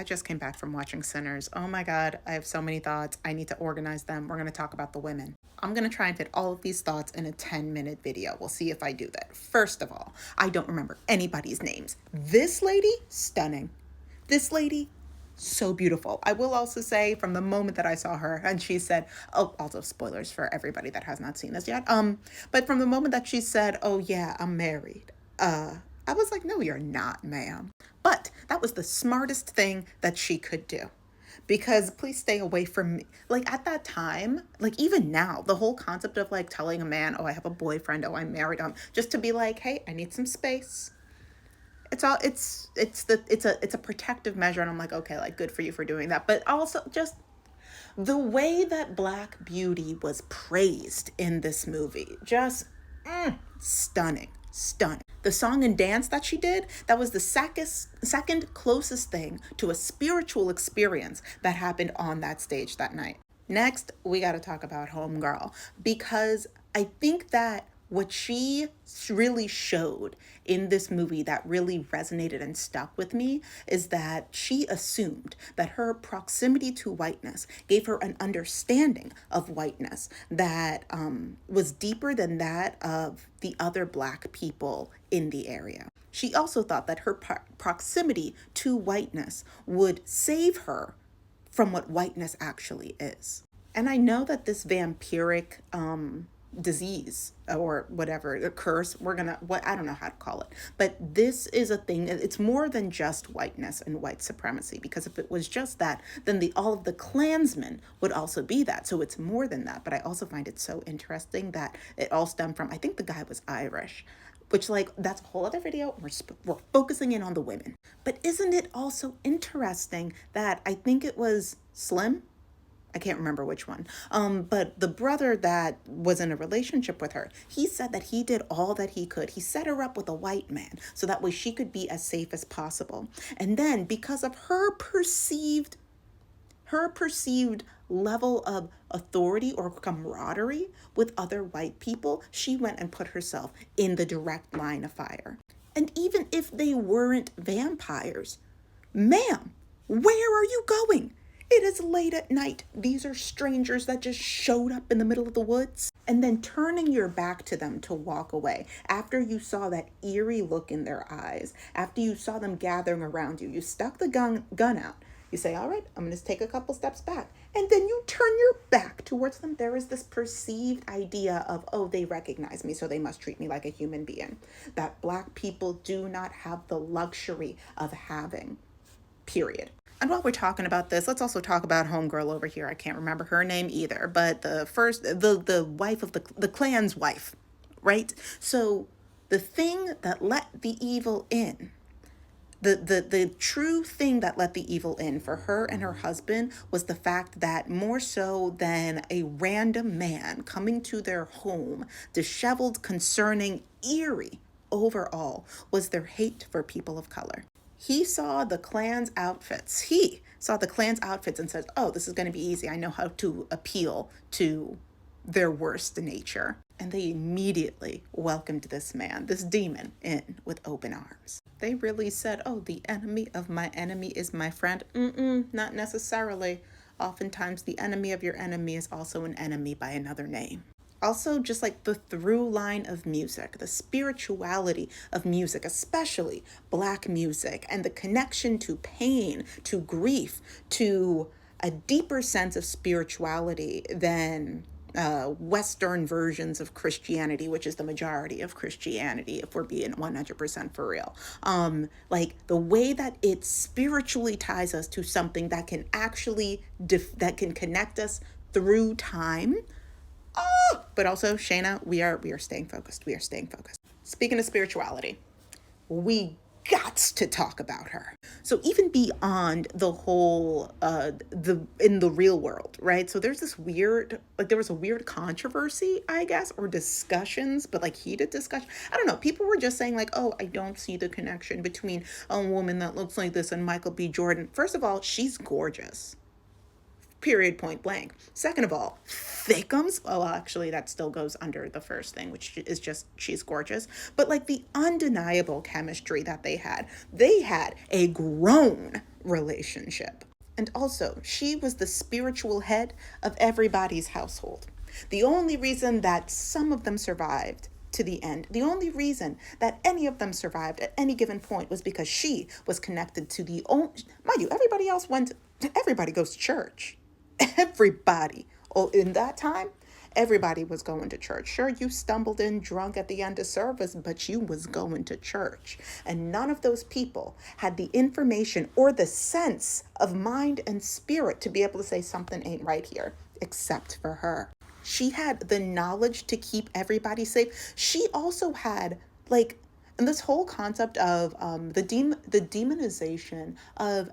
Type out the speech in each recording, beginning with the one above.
I just came back from watching Sinners. Oh my God, I have so many thoughts. I need to organize them. We're going to talk about the women. I'm going to try and fit all of these thoughts in a 10-minute video. We'll see if I do that. First of all, I don't remember anybody's names. This lady, stunning. This lady, so beautiful. I will also say from the moment that I saw her and she said, oh, also spoilers for everybody that has not seen this yet. But from the moment that she said, oh yeah, I'm married, I was like, no, you're not, ma'am. But that was the smartest thing that she could do. Because please stay away from me. Like at that time, like even now, the whole concept of like telling a man, oh, I have a boyfriend, oh, I'm married, just to be like, hey, I need some space. It's a protective measure. And I'm like, okay, like good for you for doing that. But also just the way that Black Beauty was praised in this movie, just stunning. The song and dance that she did, that was the second closest thing to a spiritual experience that happened on that stage that night. Next, we got to talk about Homegirl, because I think that what she really showed in this movie that really resonated and stuck with me is that she assumed that her proximity to whiteness gave her an understanding of whiteness that was deeper than that of the other Black people in the area. She also thought that her proximity to whiteness would save her from what whiteness actually is. And I know that this vampiric disease or whatever, a curse, I don't know how to call it, but this is a thing. It's more than just whiteness and white supremacy, because if it was just that, then all of the Klansmen would also be that. So it's more than that. But I also find it so interesting that it all stemmed from, I think the guy was Irish, which that's a whole other video. We're focusing in on the women. But isn't it also interesting that I think it was Slim? I can't remember which one. But the brother that was in a relationship with her, he said that he did all that he could. He set her up with a white man so that way she could be as safe as possible. And then because of her perceived level of authority or camaraderie with other white people, she went and put herself in the direct line of fire. And even if they weren't vampires, ma'am, where are you going? It is late at night. These are strangers that just showed up in the middle of the woods. And then turning your back to them to walk away after you saw that eerie look in their eyes, after you saw them gathering around you, you stuck the gun out. You say, all right, I'm going to take a couple steps back. And then you turn your back towards them. There is this perceived idea of, oh, they recognize me, so they must treat me like a human being. That Black people do not have the luxury of having, period. And while we're talking about this, let's also talk about Homegirl over here. I can't remember her name either, but the wife of the clan's wife, right? So the thing that let the evil in, the true thing that let the evil in for her and her husband was the fact that more so than a random man coming to their home, disheveled, concerning, eerie overall, was their hate for people of color. He saw the Klan's outfits. And says, oh, this is going to be easy. I know how to appeal to their worst nature. And they immediately welcomed this man, this demon, in with open arms. They really said, oh, the enemy of my enemy is my friend. Not necessarily. Oftentimes, the enemy of your enemy is also an enemy by another name. Also, just like the through line of music, the spirituality of music, especially Black music, and the connection to pain, to grief, to a deeper sense of spirituality than Western versions of Christianity, which is the majority of Christianity, if we're being 100% for real. Like the way that it spiritually ties us to something that can actually, that can connect us through time. But also, Shayna, we are staying focused. We are staying focused. Speaking of spirituality, we got to talk about her. So even beyond the whole, in the real world, right? So there's this weird, there was a weird controversy, I guess, or discussions, but heated discussion. I don't know. People were just saying oh, I don't see the connection between a woman that looks like this and Michael B. Jordan. First of all, she's gorgeous. period, point blank. Second of all, thickums. Well, actually, that still goes under the first thing, which is just she's gorgeous. But like the undeniable chemistry that they had a grown relationship. And also, she was the spiritual head of everybody's household. The only reason that some of them survived to the end, the only reason that any of them survived at any given point was because she was connected to the only, mind you, everybody goes to church. Everybody. Oh, in that time, everybody was going to church. Sure, you stumbled in drunk at the end of service, but you was going to church. And none of those people had the information or the sense of mind and spirit to be able to say something ain't right here, except for her. She had the knowledge to keep everybody safe. She also had, like, and this whole concept of the demonization of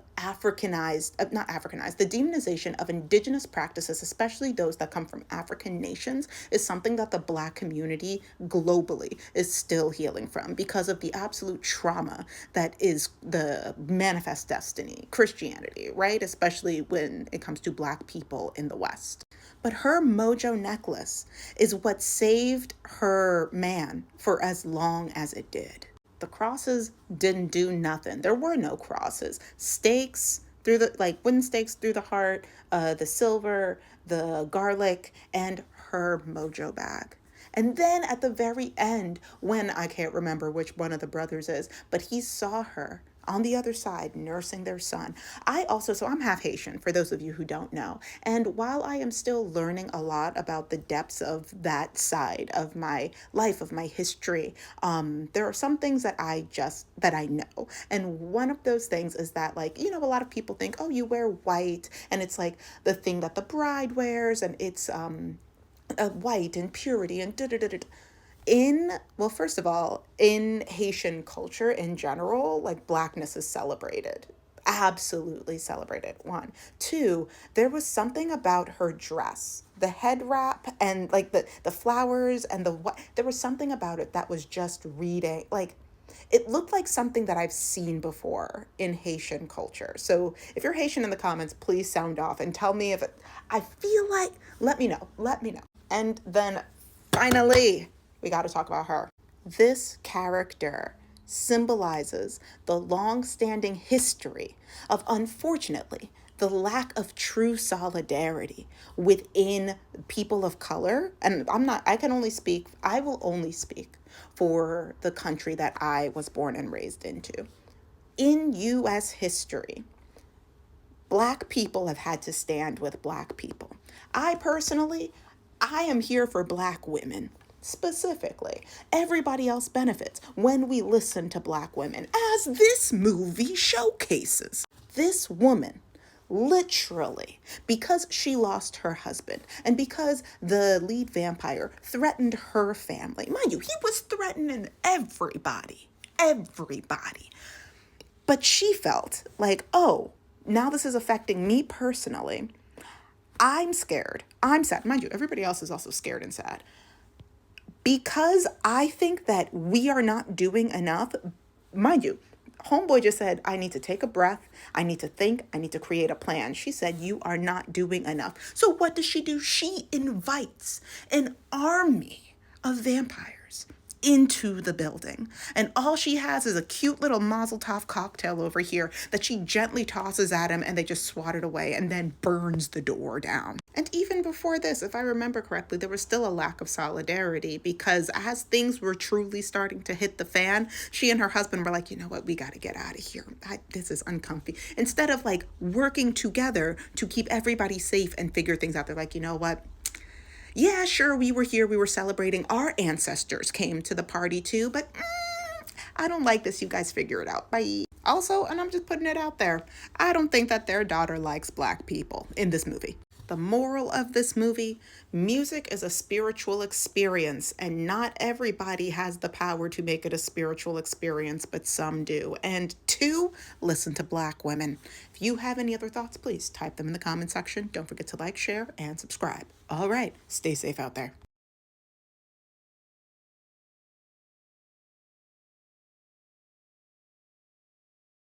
the demonization of indigenous practices, especially those that come from African nations, is something that the Black community globally is still healing from because of the absolute trauma that is the manifest destiny, Christianity, right? Especially when it comes to Black people in the West. But her mojo necklace is what saved her man for as long as it did. The crosses didn't do nothing. There were no crosses. Stakes through the, like wooden stakes through the heart, the silver, the garlic, and her mojo bag. And then at the very end, when I can't remember which one of the brothers is, but he saw her on the other side nursing their son. So I'm half Haitian, for those of you who don't know. And while I am still learning a lot about the depths of that side of my life, of my history, there are some things that I know. And one of those things is that, like, a lot of people think, oh, you wear white, and it's like the thing that the bride wears, and it's white and purity and da-da-da-da. First of all, in Haitian culture in general, like, Blackness is celebrated. Absolutely celebrated. One. Two, there was something about her dress, the head wrap and like the flowers and there was something about it that was just reading, like, it looked like something that I've seen before in Haitian culture. So if you're Haitian in the comments, please sound off and tell me I feel like, let me know. And then finally, we got to talk about her. This character symbolizes the long-standing history of, unfortunately, the lack of true solidarity within people of color. And I will only speak for the country that I was born and raised into. In U.S. history, Black people have had to stand with Black people. I am here for Black women. Specifically, everybody else benefits when we listen to Black women, as this movie showcases. This woman, literally, because she lost her husband and because the lead vampire threatened her family. Mind you, he was threatening everybody. But she felt like, oh, now this is affecting me personally. I'm scared. I'm sad. Mind you, everybody else is also scared and sad. Because I think that we are not doing enough. Mind you, homeboy just said, I need to take a breath. I need to think. I need to create a plan. She said, you are not doing enough. So what does she do? She invites an army of vampires into the building. And all she has is a cute little Mazel Tov cocktail over here that she gently tosses at him, and they just swat it away and then burns the door down. And even before this, if I remember correctly, there was still a lack of solidarity because as things were truly starting to hit the fan, she and her husband were like, you know what, we got to get out of here. This is uncomfy. Instead of like working together to keep everybody safe and figure things out, they're like, you know what? Yeah, sure, we were here, we were celebrating. Our ancestors came to the party too, but I don't like this. You guys figure it out. Bye. Also, and I'm just putting it out there, I don't think that their daughter likes Black people in this movie. The moral of this movie, music is a spiritual experience, and not everybody has the power to make it a spiritual experience, but some do. And two, listen to Black women. If you have any other thoughts, please type them in the comment section. Don't forget to like, share, and subscribe. All right, stay safe out there.